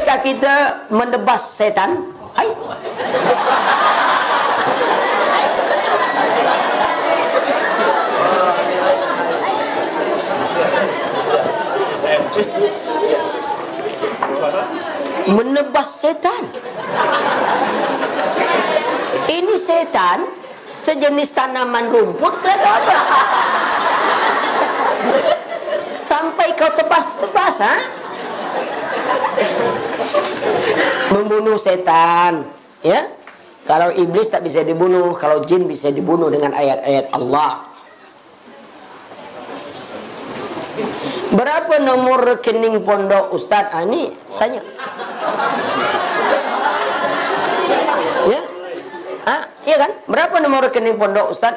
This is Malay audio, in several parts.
Bolehkah kita menebas setan? Hai. Menebas setan. Ini setan sejenis tanaman rumput ke apa? Sampai kau tebas-tebas, ha? Membunuh setan, ya? Kalau iblis tak bisa dibunuh, kalau jin bisa dibunuh dengan ayat-ayat Allah. Berapa nomor rekening pondok Ustaz? Ini tanya. Ya? Iya kan? Berapa nomor rekening pondok Ustaz?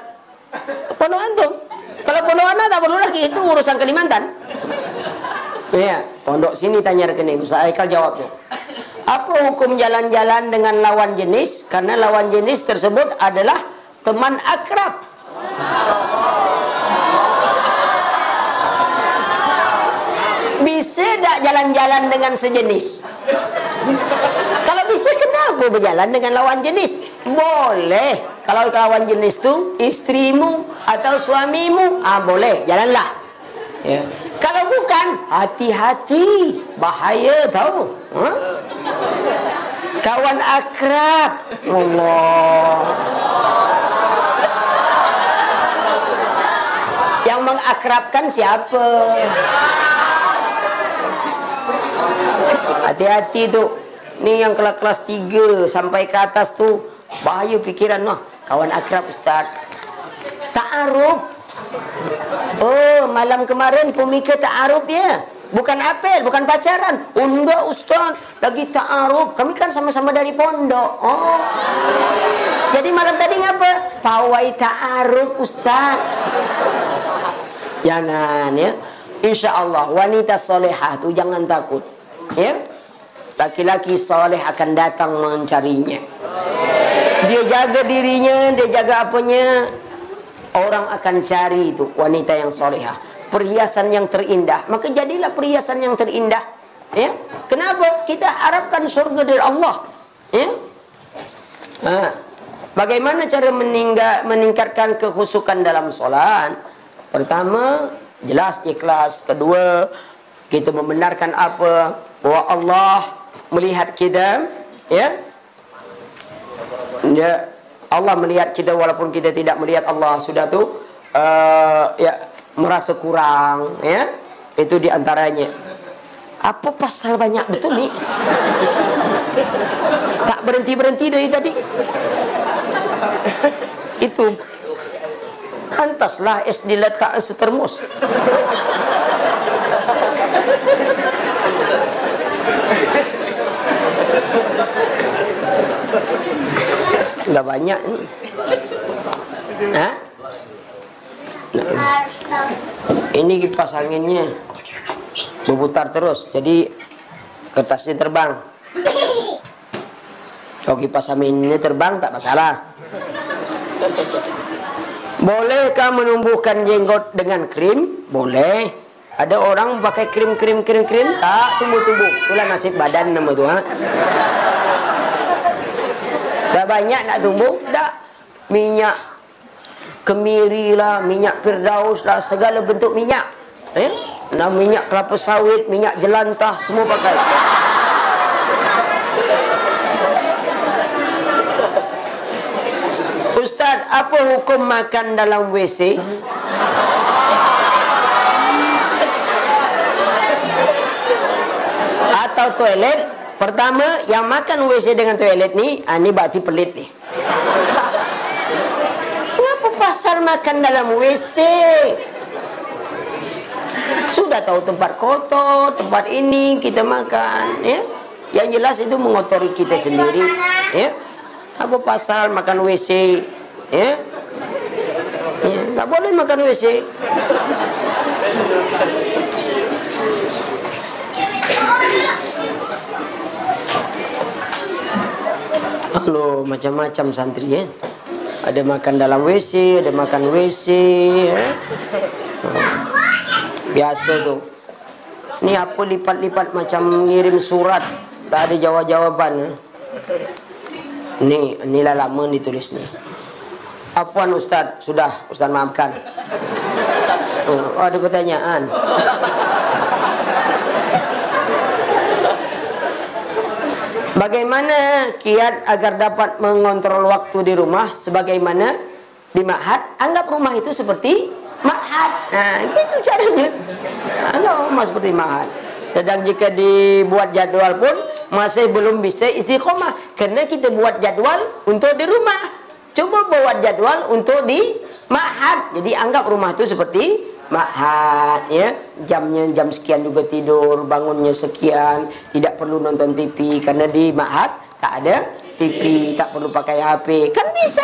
Pondok antum. Kalau pondok anak tak perlu lagi, itu urusan Kalimantan. Ya, pondok sini tanya rekening. Ustaz Aikal jawabnya. Apa hukum jalan-jalan dengan lawan jenis? Karena lawan jenis tersebut adalah teman akrab. Bisa tak jalan-jalan dengan sejenis? Kalau bisa, kenapa berjalan dengan lawan jenis? Boleh. Kalau lawan jenis itu istrimu atau suamimu, boleh, jalanlah. Ya. Kalau bukan, hati-hati, bahaya tahu. Kawan akrab. Allah. Yang mengakrabkan siapa? Hati-hati tuh. Nih yang kelas 3 sampai ke atas tuh bahaya pikiran. Noh, kawan akrab Ustaz. Ta'aruf. Oh, malam kemarin pemikir ta'aruf ya. Bukan apel, bukan pacaran. Oh enggak Ustaz, lagi ta'aruf. Kami kan sama-sama dari pondok. Oh. Jadi malam tadi ngapa? Pawai ta'aruf Ustaz. Jangan ya. Insya Allah wanita solehah tuh jangan takut. Ya. Laki-laki soleh akan datang mencarinya. Dia jaga dirinya, dia jaga apanya. Orang akan cari itu wanita yang solehah, perhiasan yang terindah. Maka jadilah perhiasan yang terindah. Ya, kenapa? Kita harapkan surga dari Allah. Ya, bagaimana cara meningkatkan kekhusyukan dalam sholat? Pertama, jelas ikhlas. Kedua, kita membenarkan apa bahwa Allah melihat kita. Ya, Allah melihat kita walaupun kita tidak melihat Allah. Sudah tuh ya merasa kurang, ya. Itu diantaranya. Apa pasal banyak betul nih? Tak berhenti-berhenti dari tadi. Itu pantaslah es diletakkan setermos. Enggak banyak. Hah? Nah, ini kipas anginnya berputar terus, jadi kertasnya terbang. Kalau kipas anginnya terbang tak masalah. Bolehkah menumbuhkan jenggot dengan krim? Boleh. Ada orang pakai krim tak tumbuh-tumbuh. Itulah nasib badan nama itu. Dah banyak nak tumbuh, dah minyak kemiri lah, minyak firdaus lah, segala bentuk minyak. Nah, minyak kelapa sawit, minyak jelantah, semua pakai. Ustaz, apa hukum makan dalam WC? Atau toilet? Pertama, yang makan WC dengan toilet ni, ini berarti pelit ni. Kenapa pasal makan dalam WC? Sudah tahu tempat kotor, tempat ini kita makan, ya. Yang jelas itu mengotori kita sendiri, ya. Apa pasal makan WC, ya? Ya, tak boleh makan WC. Halo, macam-macam santri ya. Ada makan dalam WC, ada makan WC ya. Biasa tuh. Ini apa lipat-lipat macam ngirim surat. Tak ada jawab-jawaban. Inilah lama ditulis nih. Afwan Ustaz, sudah Ustaz maafkan. Oh, ada pertanyaan. Bagaimana kiat agar dapat mengontrol waktu di rumah sebagaimana di ma'had? Anggap rumah itu seperti ma'had. Nah, gitu caranya. Anggap rumah seperti ma'had. Sedang jika dibuat jadwal pun masih belum bisa istiqomah, karena kita buat jadwal untuk di rumah. Coba buat jadwal untuk di ma'had. Jadi anggap rumah itu seperti ma'had, ya. Jamnya jam sekian juga tidur, bangunnya sekian, tidak perlu nonton TV karena di ma'had tak ada TV, tak perlu pakai HP. Kan bisa.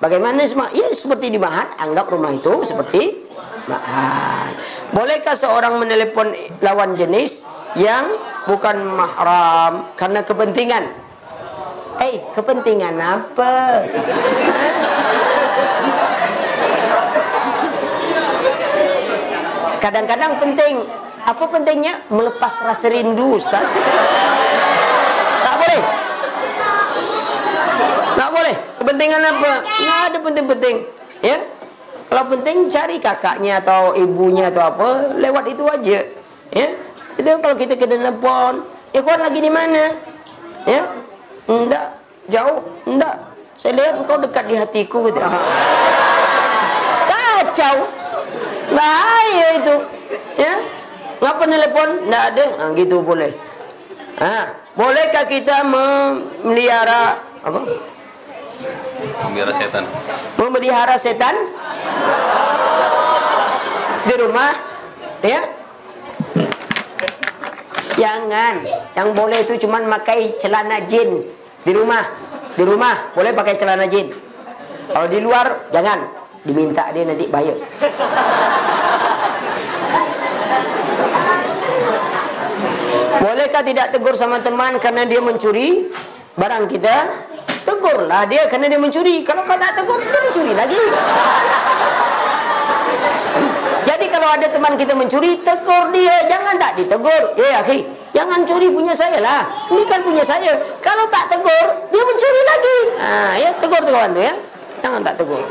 Bagaimana ya seperti di ma'had, anggap rumah itu seperti ma'had. Bolehkah seorang menelepon lawan jenis yang bukan mahram karena kepentingan? Kepentingan apa? Kadang-kadang penting. Apa pentingnya? Melepas rasa rindu, Ustaz. Tak boleh. Tak boleh. Kepentingan apa? Nggak ada penting-penting. Ya. Kalau penting cari kakaknya atau ibunya atau apa, lewat itu aja. Ya. Itu kalau kita ke telepon, Ikhwan lagi di mana? Ya. Enggak, jauh, enggak. Saya lihat engkau dekat di hatiku gitu. Kacau. Bahaya itu. Ya. Ngapa telepon? Enggak ada. Gitu boleh. Bolehkah kita memelihara apa? Memelihara setan. Memelihara setan di rumah? Ya. Jangan. Yang boleh itu cuman pakai celana jin di rumah. Di rumah boleh pakai celana jin. Kalau di luar jangan. Diminta dia nanti bayar. Bolehkah tidak tegur sama teman karena dia mencuri barang kita? Tegurlah dia karena dia mencuri. Kalau kau tak tegur, dia mencuri lagi. Jadi kalau ada teman kita mencuri, tegur dia. Jangan tak ditegur. Akhi, jangan curi punya saya lah. Ini kan punya saya. Kalau tak tegur, dia mencuri lagi. Ya tegur tuh kawan tuh ya. Jangan tak tegur.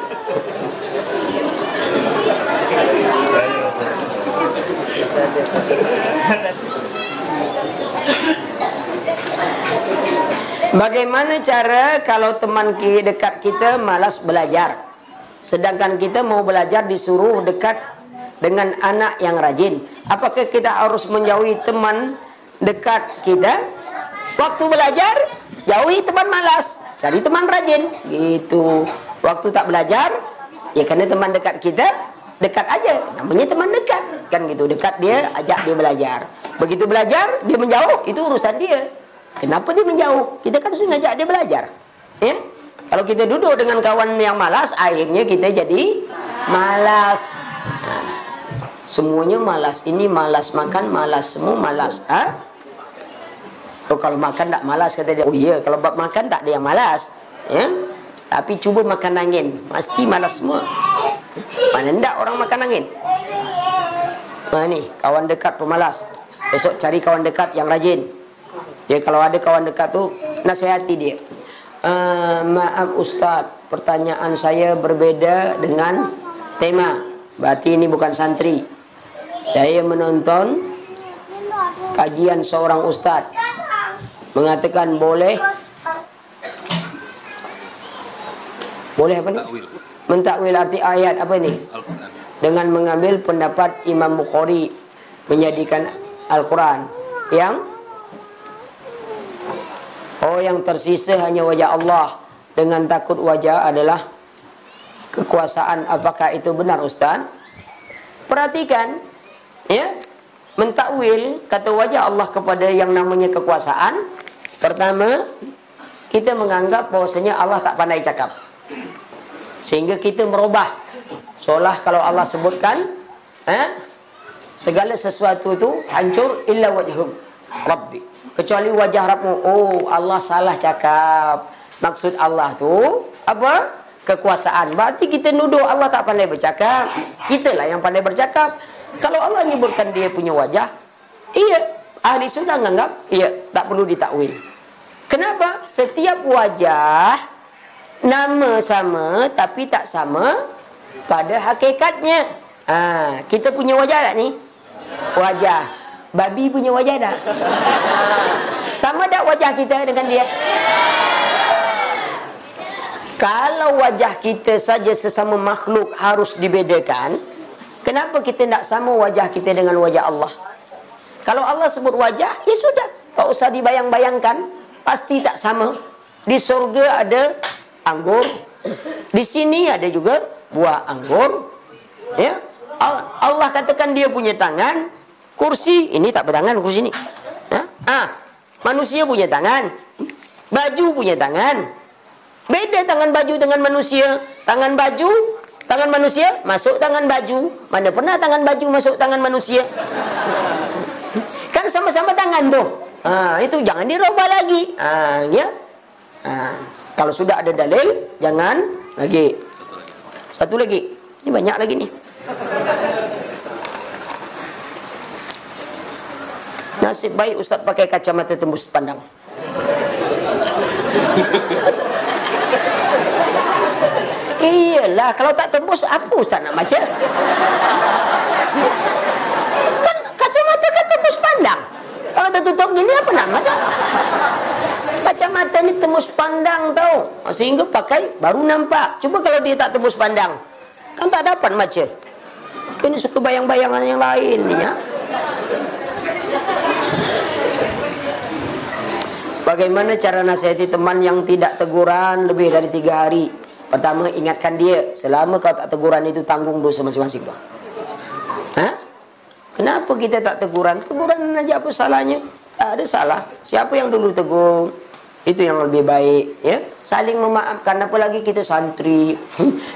Bagaimana cara kalau teman dekat kita malas belajar, sedangkan kita mau belajar disuruh dekat dengan anak yang rajin? Apakah kita harus menjauhi teman dekat kita? Waktu belajar, jauhi teman malas, cari teman rajin. Gitu. Waktu tak belajar, ya karena teman dekat kita dekat aja, namanya teman dekat. Kan gitu, dekat dia, ajak dia belajar. Begitu belajar, dia menjauh, itu urusan dia. Kenapa dia menjauh? Kita kan sudah ngajak dia belajar. Ya? Kalau kita duduk dengan kawan yang malas, akhirnya kita jadi malas. Semuanya malas. Ini malas makan, malas semua malas. Kalau makan tak malas kata dia. Oh iya, kalau bab makan tak ada yang malas. Ya? Tapi cuba makan angin, pasti malas semua. Mana ndak orang makan angin? Nih, kawan dekat pemalas. Besok cari kawan dekat yang rajin. Ya, kalau ada kawan dekat tu, nasihati dia. Maaf Ustaz, pertanyaan saya berbeda dengan tema. Berarti ini bukan santri. Saya menonton kajian seorang Ustaz mengatakan boleh apa ni? Mentakwil arti ayat apa ni? Al-Quran. Dengan mengambil pendapat Imam Bukhari menjadikan Al-Quran yang tersisa hanya wajah Allah, dengan takut wajah adalah kekuasaan. Apakah itu benar Ustaz? Perhatikan, ya, mentakwil kata wajah Allah kepada yang namanya kekuasaan. Pertama, kita menganggap bahwasanya Allah tak pandai cakap, sehingga kita merubah seolah kalau Allah sebutkan segala sesuatu itu hancur illa wajhum Rabbi, kecuali wajah Rabbmu. Oh, Allah salah cakap. Maksud Allah tu apa? Kekuasaan. Berarti kita nuduh Allah tak pandai bercakap. Kita lah yang pandai bercakap. Kalau Allah nyebutkan dia punya wajah, iya, Ahli sunnah menganggap tak perlu ditakwil. Kenapa? Setiap wajah nama sama tapi tak sama pada hakikatnya. Kita punya wajah tak ni? Wajah. Babi punya wajah tak? Sama tak wajah kita dengan dia? Kalau wajah kita saja sesama makhluk harus dibedakan, kenapa kita tak sama wajah kita dengan wajah Allah? Kalau Allah sebut wajah, ya sudah, tak usah dibayang-bayangkan, pasti tak sama. Di surga ada anggur, di sini ada juga buah anggur. Ya, Allah katakan dia punya tangan, kursi ini tak bertangan, kursi ini. Manusia punya tangan, baju punya tangan. Beda tangan baju dengan manusia. Tangan baju, tangan manusia masuk tangan baju. Mana pernah tangan baju masuk tangan manusia? Kan sama-sama tangan tuh. Itu jangan dirubah lagi. Ya. Kalau sudah ada dalil, jangan lagi. Satu lagi. Ini banyak lagi nih. Nasib baik Ustaz pakai kacamata tembus pandang. Iyalah, kalau tak tembus apa Ustaz nak baca? Kan kacamata kan tembus pandang. Kalau tertutup gini apa nak baca? Kacamata ni tembus pandang tau. Sehingga pakai baru nampak. Cuba kalau dia tak tembus pandang, kan tak dapat baca. Kini suka bayang-bayangan yang lain ni ya. Bagaimana cara nasihati teman yang tidak teguran lebih dari 3 hari? Pertama, ingatkan dia, selama kau tak teguran itu tanggung dosa masing-masing kau. Kenapa kita tak teguran? Teguran aja apa salahnya? Tak ada salah. Siapa yang dulu tegur, itu yang lebih baik. Ya, saling memaafkan. Apalagi kita santri,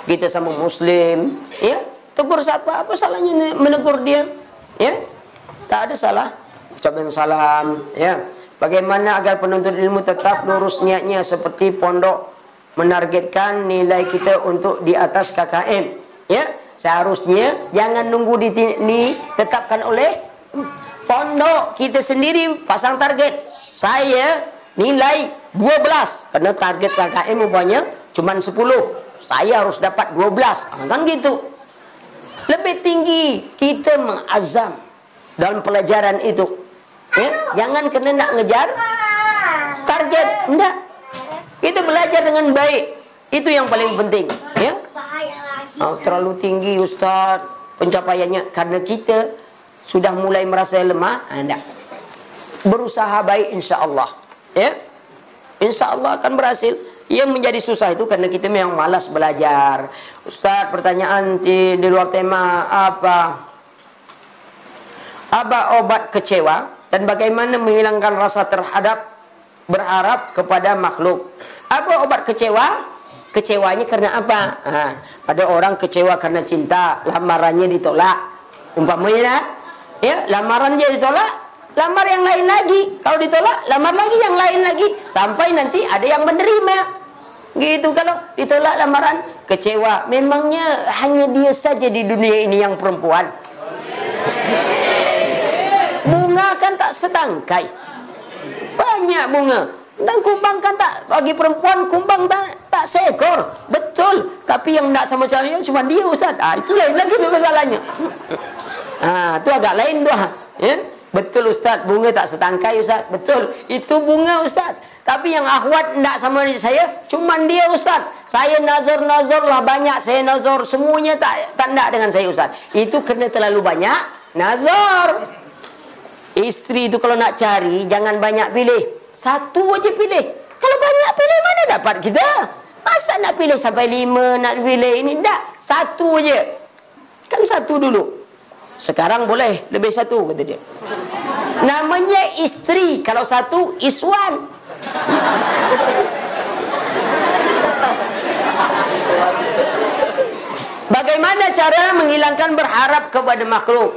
kita sama Muslim. Ya, tegur siapa? Apa salahnya menegur dia? Ya, tak ada salah. Ucapkan salam. Ya, bagaimana agar penuntut ilmu tetap lurus niatnya seperti pondok menargetkan nilai kita untuk di atas KKM. Ya, seharusnya jangan nunggu ditetapkan oleh pondok. Kita sendiri pasang target. Saya nilai 12 karena target KKM rupanya cuma 10. Saya harus dapat 12. Kan gitu. Lebih tinggi kita mengazam dalam pelajaran itu. Ya, jangan kena nak ngejar target. Enggak. Kita belajar dengan baik. Itu yang paling penting. Ya. Terlalu tinggi Ustaz pencapaiannya karena kita sudah mulai merasa lemah. Enggak. Berusaha baik insya-Allah. Ya. Insya-Allah akan berhasil. Yang menjadi susah itu karena kita memang malas belajar. Ustaz, pertanyaan di luar tema apa obat kecewa dan bagaimana menghilangkan rasa berharap kepada makhluk? Apa obat kecewa? Kecewanya karena apa? Ada orang kecewa karena cinta, lamarannya ditolak. Umpamanya, ya, lamaran dia ditolak, lamar yang lain lagi. Kalau ditolak, lamar lagi yang lain lagi. Sampai nanti ada yang menerima. Gitu, kalau ditolak lamaran, kecewa. Memangnya hanya dia saja di dunia ini yang perempuan? Bunga kan tak setangkai. Banyak bunga. Dan kumbang kan tak, bagi perempuan kumbang tak seekor. Betul. Tapi yang tak sama cahaya cuma dia Ustaz. Itu lain lagi tu masalahnya. Tu agak lain tu. Ya? Betul Ustaz, bunga tak setangkai Ustaz. Betul. Itu bunga Ustaz. Tapi yang akhwat tak sama saya, cuma dia Ustaz. Saya nazar lah banyak. Saya nazar semuanya tak nak dengan saya Ustaz. Itu kena terlalu banyak nazar. Isteri itu kalau nak cari jangan banyak pilih. Satu aja pilih. Kalau banyak pilih mana dapat kita? Masa nak pilih sampai 5, nak pilih ini? Tak, satu aja. Kan satu dulu. Sekarang boleh lebih satu kata dia. Namanya isteri. Kalau satu iswan. Bagaimana cara menghilangkan berharap kepada makhluk?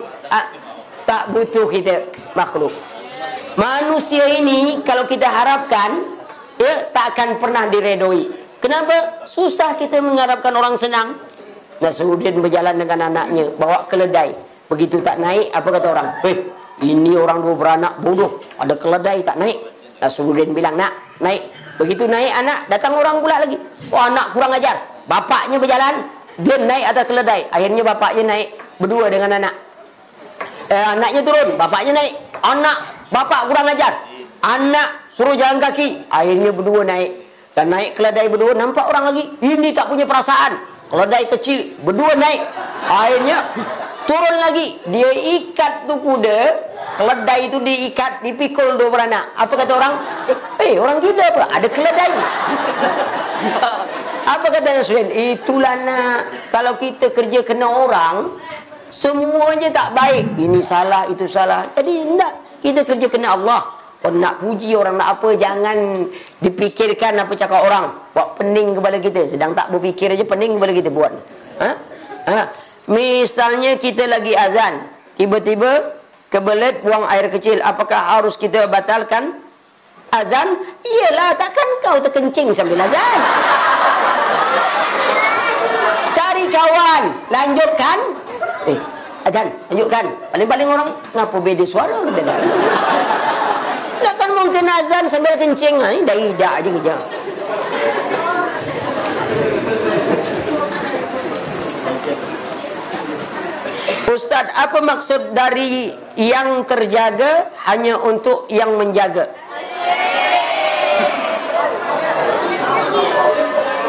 Tak butuh kita makhluk. Manusia ini kalau kita harapkan, ya, tak akan pernah diredoi. Kenapa? Susah kita mengharapkan orang senang. Nasruddin berjalan dengan anaknya, bawa keledai. Begitu tak naik, apa kata orang? Ini orang dua beranak bodoh, ada keledai tak naik. Nasruddin bilang, nak, naik. Begitu naik anak, datang orang pula lagi. Oh, anak kurang ajar. Bapaknya berjalan, dia naik atas keledai. Akhirnya bapaknya naik berdua dengan anak. Anaknya turun, bapaknya naik. Bapak kurang ajar. Anak suruh jalan kaki. Akhirnya berdua naik. Dan naik keledai berdua, nampak orang lagi. Ini tak punya perasaan. Keledai kecil, berdua naik. Akhirnya turun lagi. Dia ikat tu kuda. Keledai itu diikat, dipikul dua beranak. Apa kata orang? Orang gila apa? Ada keledai. Apa kata Nasruddin? Itulah nak. Kalau kita kerja kena orang, semuanya tak baik. Ini salah, itu salah. Jadi tidak. Kita kerja kena Allah. Kalau nak puji orang, nak apa, jangan dipikirkan apa cakap orang. Buat pening kepada kita. Sedang tak berfikir aja, pening kepada kita buat. Misalnya kita lagi azan, tiba-tiba kebelet buang air kecil. Apakah harus kita batalkan azan? Iyalah, takkan kau terkencing sambil azan. Cari kawan, lanjutkan. Azan, lanjutkan. Paling-paling orang, ngapa beda suara? Takkan mungkin azan sambil kencing. Ini dah idak aja kerja. Ustaz, apa maksud dari yang terjaga hanya untuk yang menjaga?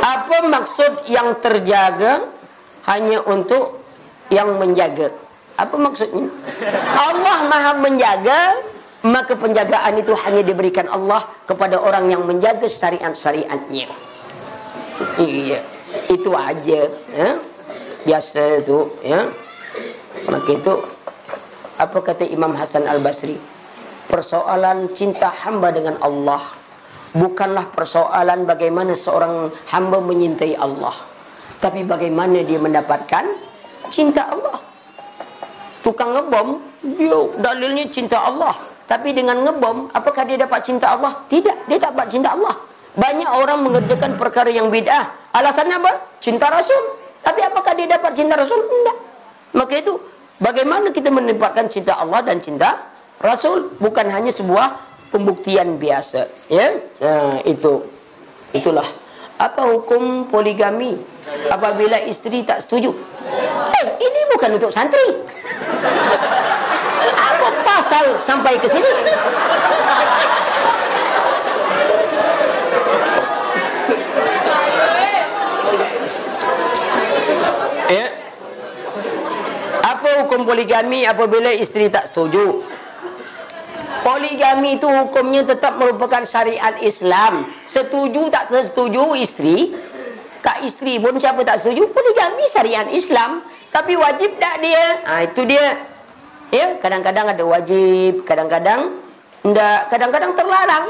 Apa maksud yang terjaga hanya untuk yang menjaga? Apa maksudnya? Allah Maha menjaga, maka penjagaan itu hanya diberikan Allah kepada orang yang menjaga syariat-syariatnya. Iya, itu aja. Ya? Biasa itu. Ya? Maka itu, apa kata Imam Hasan Al-Basri? Persoalan cinta hamba dengan Allah bukanlah persoalan bagaimana seorang hamba menyintai Allah, tapi bagaimana dia mendapatkan cinta Allah. Tukang ngebom, dia dalilnya cinta Allah. Tapi dengan ngebom, apakah dia dapat cinta Allah? Tidak, dia tak dapat cinta Allah. Banyak orang mengerjakan perkara yang bid'ah. Alasannya apa? Cinta Rasul. Tapi apakah dia dapat cinta Rasul? Tidak. Maka itu, bagaimana kita mendapatkan cinta Allah dan cinta Rasul? Bukan hanya sebuah pembuktian biasa. Ya, itulah. Apa hukum poligami apabila istri tak setuju? Ini bukan untuk santri. Apa pasal sampai ke sini? Ya. Apa hukum poligami apabila istri tak setuju? Poligami itu hukumnya tetap merupakan syariat Islam. Setuju tak setuju istri, tak istri pun siapa tak setuju, poligami syariat Islam. Tapi wajib tak dia? Itu dia. Ya, kadang-kadang ada wajib, kadang-kadang enggak, kadang-kadang terlarang.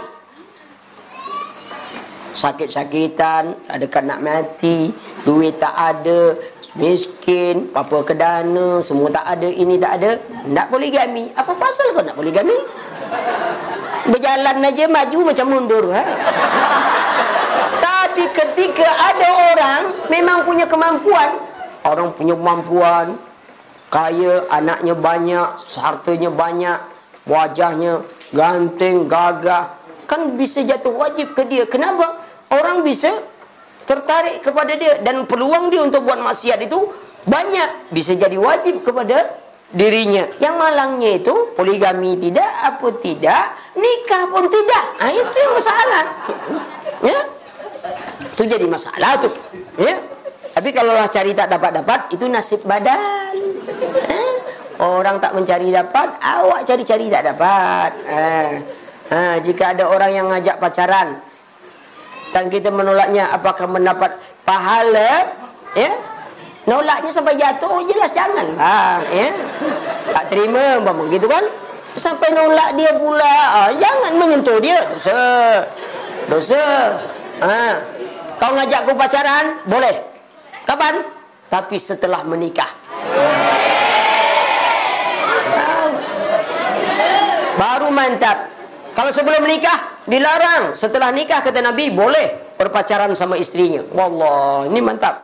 Sakit-sakitan, ada kan nak mati, duit tak ada, miskin, apa kedana, semua tak ada, ini tak ada, nak poligami. Apa pasal kau nak poligami? Berjalan aja maju macam mundur. Tapi ketika ada orang memang punya kemampuan, orang punya kemampuan, kaya, anaknya banyak, hartanya banyak, wajahnya ganteng, gagah, kan bisa jatuh wajib ke dia. Kenapa? Orang bisa tertarik kepada dia, dan peluang dia untuk buat maksiat itu banyak, bisa jadi wajib kepada dirinya. Yang malangnya itu poligami tidak, apa tidak, nikah pun tidak. Itu yang masalah. Ya, itu jadi masalah tuh. Ya. Tapi kalau lah cari tak dapat-dapat, itu nasib badan. Orang tak mencari dapat, awak cari-cari tak dapat. Jika ada orang yang ngajak pacaran dan kita menolaknya, apakah mendapat pahala? Ya, nolaknya sampai jatuh, jelas janganlah. Ya, tak terima, bang, gitu kan? Sampai nolak dia pula, jangan menyentuh dia, dosa. Kau ngajak aku pacaran, boleh. Kapan? Tapi setelah menikah. Baru mantap. Kalau sebelum menikah dilarang. Setelah nikah kata Nabi boleh berpacaran sama istrinya. Wallah, ini mantap.